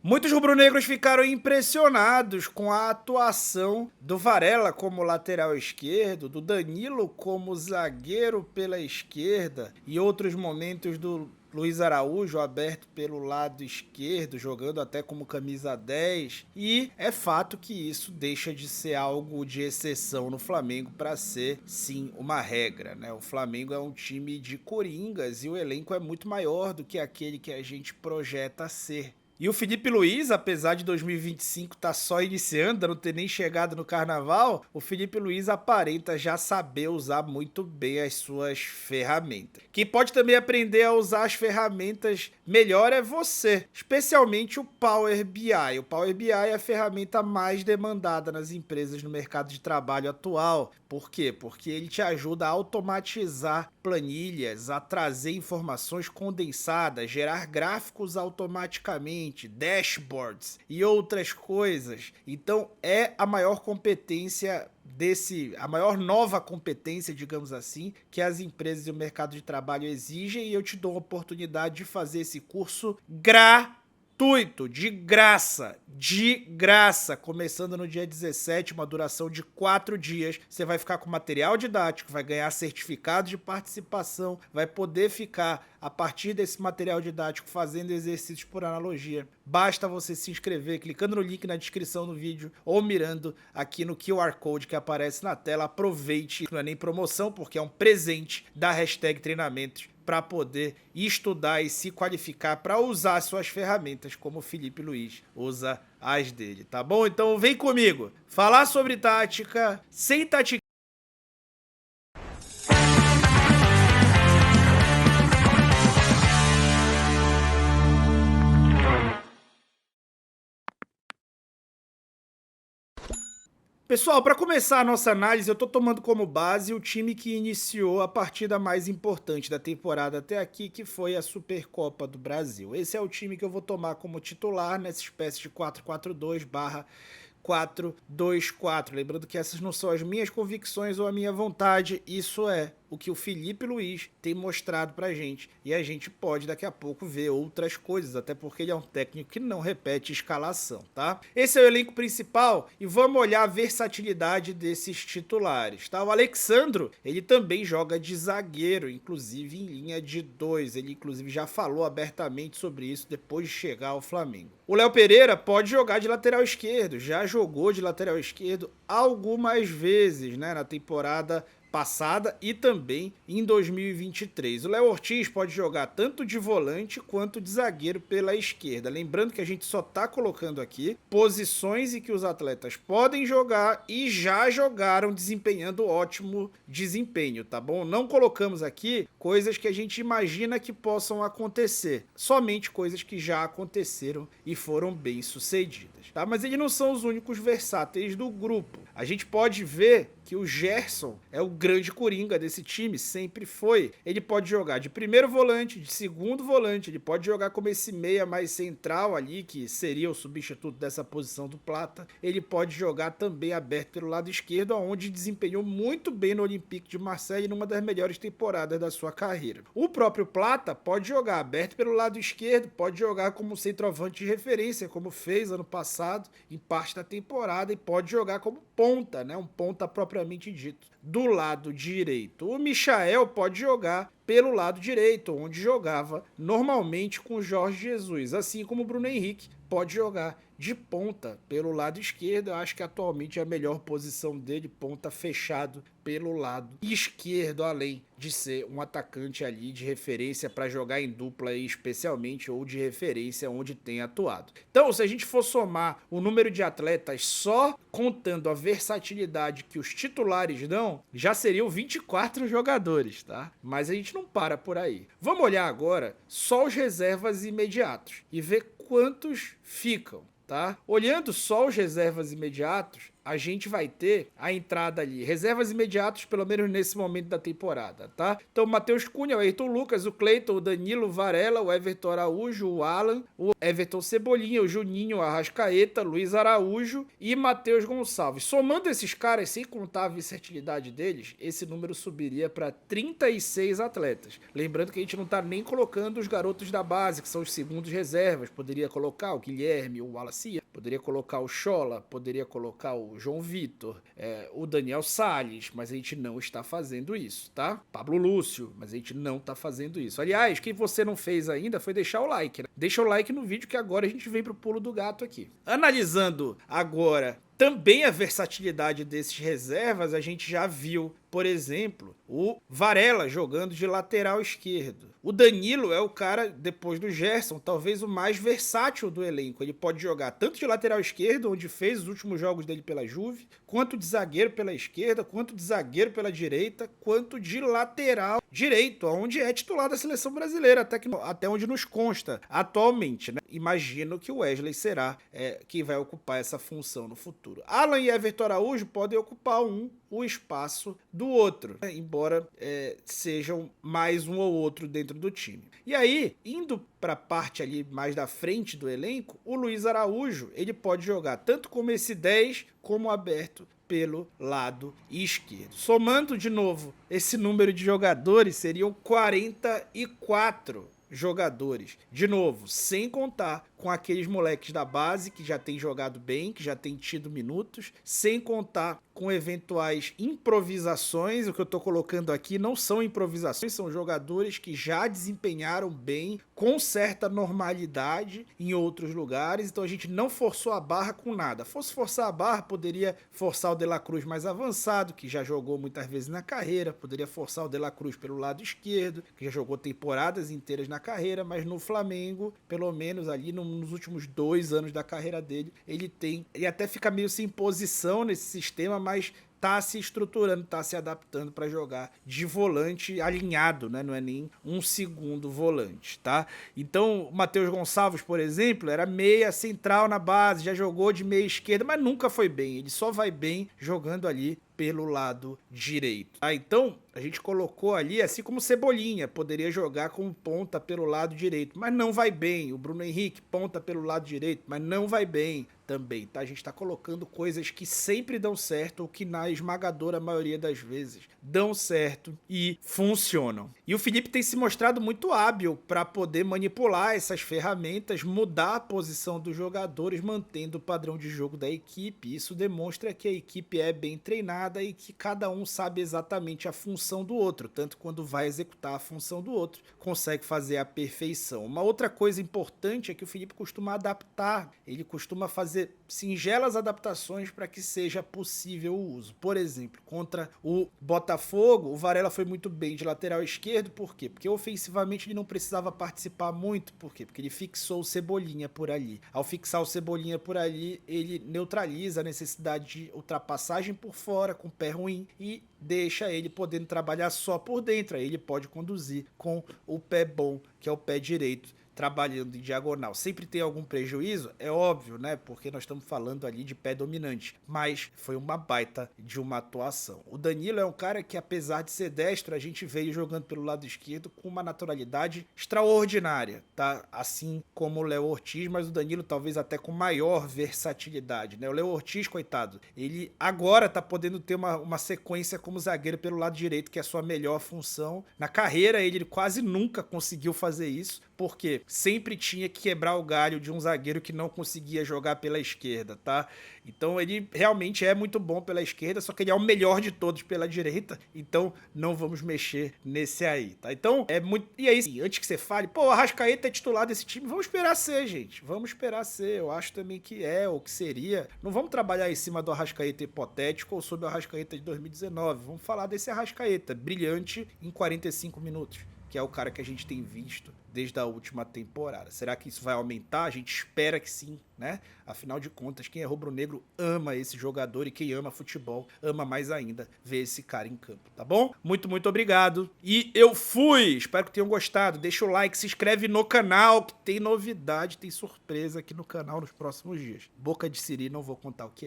Muitos rubro-negros ficaram impressionados com a atuação do Varela como lateral esquerdo, do Danilo como zagueiro pela esquerda e outros momentos do Luiz Araújo aberto pelo lado esquerdo, jogando até como camisa 10. E é fato que isso deixa de ser algo de exceção no Flamengo para ser, sim, uma regra, né? O Flamengo é um time de coringas e o elenco é muito maior do que aquele que a gente projeta ser. E o Felipe Luiz, apesar de 2025 estar só iniciando, não ter nem chegado no carnaval, o Felipe Luiz aparenta já saber usar muito bem as suas ferramentas. Quem pode também aprender a usar as ferramentas melhor é você, especialmente o Power BI. O Power BI é a ferramenta mais demandada nas empresas no mercado de trabalho atual. Por quê? Porque ele te ajuda a automatizar planilhas, a trazer informações condensadas, gerar gráficos automaticamente, dashboards e outras coisas. Então é a maior competência a maior nova competência, digamos assim, que as empresas e o mercado de trabalho exigem, e eu te dou a oportunidade de fazer esse curso gratuito, de graça, começando no dia 17, uma duração de 4 dias. Você vai ficar com material didático, vai ganhar certificado de participação, vai poder ficar, a partir desse material didático, fazendo exercícios por analogia. Basta você se inscrever clicando no link na descrição do vídeo ou mirando aqui no QR Code que aparece na tela. Aproveite, não é nem promoção, porque é um presente da hashtag treinamentos, para poder estudar e se qualificar para usar suas ferramentas como o Felipe Luiz usa as dele, tá bom? Então vem comigo, falar sobre tática, sem tática. Pessoal, para começar a nossa análise, eu tô tomando como base o time que iniciou a partida mais importante da temporada até aqui, que foi a Supercopa do Brasil. Esse é o time que eu vou tomar como titular nessa espécie de 4-4-2/4-2-4. Lembrando que essas não são as minhas convicções ou a minha vontade, isso é o que o Felipe Luiz tem mostrado pra gente. E a gente pode daqui a pouco ver outras coisas, até porque ele é um técnico que não repete escalação, tá? Esse é o elenco principal e vamos olhar a versatilidade desses titulares, tá? O Alexandro, ele também joga de zagueiro, inclusive em linha de 2. Ele inclusive já falou abertamente sobre isso depois de chegar ao Flamengo. O Léo Pereira pode jogar de lateral esquerdo, já jogou de lateral esquerdo algumas vezes, né, na temporada passada e também em 2023. O Léo Ortiz pode jogar tanto de volante quanto de zagueiro pela esquerda. Lembrando que a gente só tá colocando aqui posições em que os atletas podem jogar e já jogaram desempenhando ótimo desempenho, tá bom? Não colocamos aqui coisas que a gente imagina que possam acontecer, somente coisas que já aconteceram e foram bem sucedidas, tá? Mas eles não são os únicos versáteis do grupo. A gente pode ver que o Gerson é o grande coringa desse time, sempre foi. Ele pode jogar de primeiro volante, de segundo volante, ele pode jogar como esse meia mais central ali, que seria o substituto dessa posição do Plata. Ele pode jogar também aberto pelo lado esquerdo, onde desempenhou muito bem no Olympique de Marseille numa das melhores temporadas da sua carreira. O próprio Plata pode jogar aberto pelo lado esquerdo, pode jogar como centroavante de referência, como fez ano passado, em parte da temporada, e pode jogar como ponta, né? Um ponta propriamente dito, do lado direito. O Michael pode jogar pelo lado direito, onde jogava normalmente com o Jorge Jesus, assim como o Bruno Henrique pode jogar de ponta pelo lado esquerdo. Eu acho que atualmente é a melhor posição dele, ponta fechado pelo lado esquerdo, além de ser um atacante ali de referência para jogar em dupla especialmente, ou de referência onde tem atuado. Então, se a gente for somar o número de atletas só contando a versatilidade que os titulares dão, já seriam 24 jogadores, tá? Mas a gente não para por aí. Vamos olhar agora só os reservas imediatos e ver quantos ficam, tá? Olhando só os reservas imediatos, a gente vai ter a entrada ali, reservas imediatas, pelo menos nesse momento da temporada, tá? Então, o Matheus Cunha, o Ayrton Lucas, o Cleiton, o Danilo, o Varela, o Everton Araújo, o Alan, o Everton Cebolinha, o Juninho, o Arrascaeta, Luiz Araújo e Matheus Gonçalves. Somando esses caras, sem contar a versatilidade deles, esse número subiria para 36 atletas. Lembrando que a gente não tá nem colocando os garotos da base, que são os segundos reservas. Poderia colocar o Guilherme, o Wallace, poderia colocar o Chola, poderia colocar o João Vitor, o Daniel Salles, mas a gente não está fazendo isso, tá? Pablo Lúcio, mas a gente não está fazendo isso. Aliás, quem você não fez ainda foi deixar o like, né? Deixa o like no vídeo que agora a gente vem pro pulo do gato aqui. Analisando agora também a versatilidade desses reservas, a gente já viu, por exemplo, o Varela jogando de lateral esquerdo. O Danilo é o cara, depois do Gerson, talvez o mais versátil do elenco. Ele pode jogar tanto de lateral esquerdo, onde fez os últimos jogos dele pela Juve, quanto de zagueiro pela esquerda, quanto de zagueiro pela direita, quanto de lateral direito, onde é titular da seleção brasileira, até onde nos consta atualmente, né? Imagino que o Wesley será quem vai ocupar essa função no futuro. Alan e Everton Araújo podem ocupar o espaço do outro, né? Embora sejam mais um ou outro dentro do time. E aí, indo para a parte ali mais da frente do elenco, o Luiz Araújo, ele pode jogar tanto como esse 10, como aberto pelo lado esquerdo. Somando de novo esse número de jogadores, seriam 44 jogadores. De novo, sem contar com aqueles moleques da base que já têm jogado bem, que já têm tido minutos, sem contar com eventuais improvisações. O que eu tô colocando aqui não são improvisações, são jogadores que já desempenharam bem, com certa normalidade em outros lugares, então a gente não forçou a barra com nada. Fosse forçar a barra, poderia forçar o De La Cruz mais avançado, que já jogou muitas vezes na carreira, poderia forçar o De La Cruz pelo lado esquerdo, que já jogou temporadas inteiras na carreira, mas no Flamengo, pelo menos ali nos últimos 2 anos da carreira dele, ele até fica meio sem posição nesse sistema, mas tá se estruturando, tá se adaptando para jogar de volante alinhado, né? Não é nem um segundo volante, tá? Então, o Matheus Gonçalves, por exemplo, era meia central na base, já jogou de meia esquerda, mas nunca foi bem. Ele só vai bem jogando ali pelo lado direito. Então, a gente colocou ali, assim como Cebolinha, poderia jogar como ponta pelo lado direito, mas não vai bem. O Bruno Henrique, ponta pelo lado direito, mas não vai bem também, tá? A gente tá colocando coisas que sempre dão certo, ou que na esmagadora maioria das vezes dão certo e funcionam. E o Felipe tem se mostrado muito hábil para poder manipular essas ferramentas, mudar a posição dos jogadores, mantendo o padrão de jogo da equipe. Isso demonstra que a equipe é bem treinada e que cada um sabe exatamente a função do outro, tanto quando vai executar a função do outro, consegue fazer a perfeição. Uma outra coisa importante é que o Felipe costuma adaptar, ele costuma fazer singelas adaptações para que seja possível o uso. Por exemplo, contra o Botafogo, o Varela foi muito bem de lateral esquerdo, por quê? Porque ofensivamente ele não precisava participar muito, por quê? Porque ele fixou o Cebolinha por ali. Ao fixar o Cebolinha por ali, ele neutraliza a necessidade de ultrapassagem por fora, com o pé ruim, e deixa ele podendo trabalhar só por dentro. Aí ele pode conduzir com o pé bom, que é o pé direito, trabalhando em diagonal. Sempre tem algum prejuízo, é óbvio, né? Porque nós estamos falando ali de pé dominante. Mas foi uma baita de uma atuação. O Danilo é um cara que, apesar de ser destro, a gente veio jogando pelo lado esquerdo com uma naturalidade extraordinária, tá? Assim como o Léo Ortiz, mas o Danilo talvez até com maior versatilidade, né? O Léo Ortiz, coitado, ele agora tá podendo ter uma sequência como zagueiro pelo lado direito, que é a sua melhor função. Na carreira, ele quase nunca conseguiu fazer isso, porque sempre tinha que quebrar o galho de um zagueiro que não conseguia jogar pela esquerda, tá? Então ele realmente é muito bom pela esquerda, só que ele é o melhor de todos pela direita, então não vamos mexer nesse aí, tá? Então é muito... E aí, sim, antes que você fale, pô, o Arrascaeta é titular desse time, vamos esperar ser, gente. Vamos esperar ser. Eu acho também que ou que seria. Não vamos trabalhar em cima do Arrascaeta hipotético ou sobre o Arrascaeta de 2019. Vamos falar desse Arrascaeta, brilhante em 45 minutos. Que é o cara que a gente tem visto desde a última temporada. Será que isso vai aumentar? A gente espera que sim, né? Afinal de contas, quem é rubro-negro ama esse jogador, e quem ama futebol ama mais ainda ver esse cara em campo, tá bom? Muito, muito obrigado. E eu fui! Espero que tenham gostado. Deixa o like, se inscreve no canal, que tem novidade, tem surpresa aqui no canal nos próximos dias. Boca de siri, não vou contar o que é.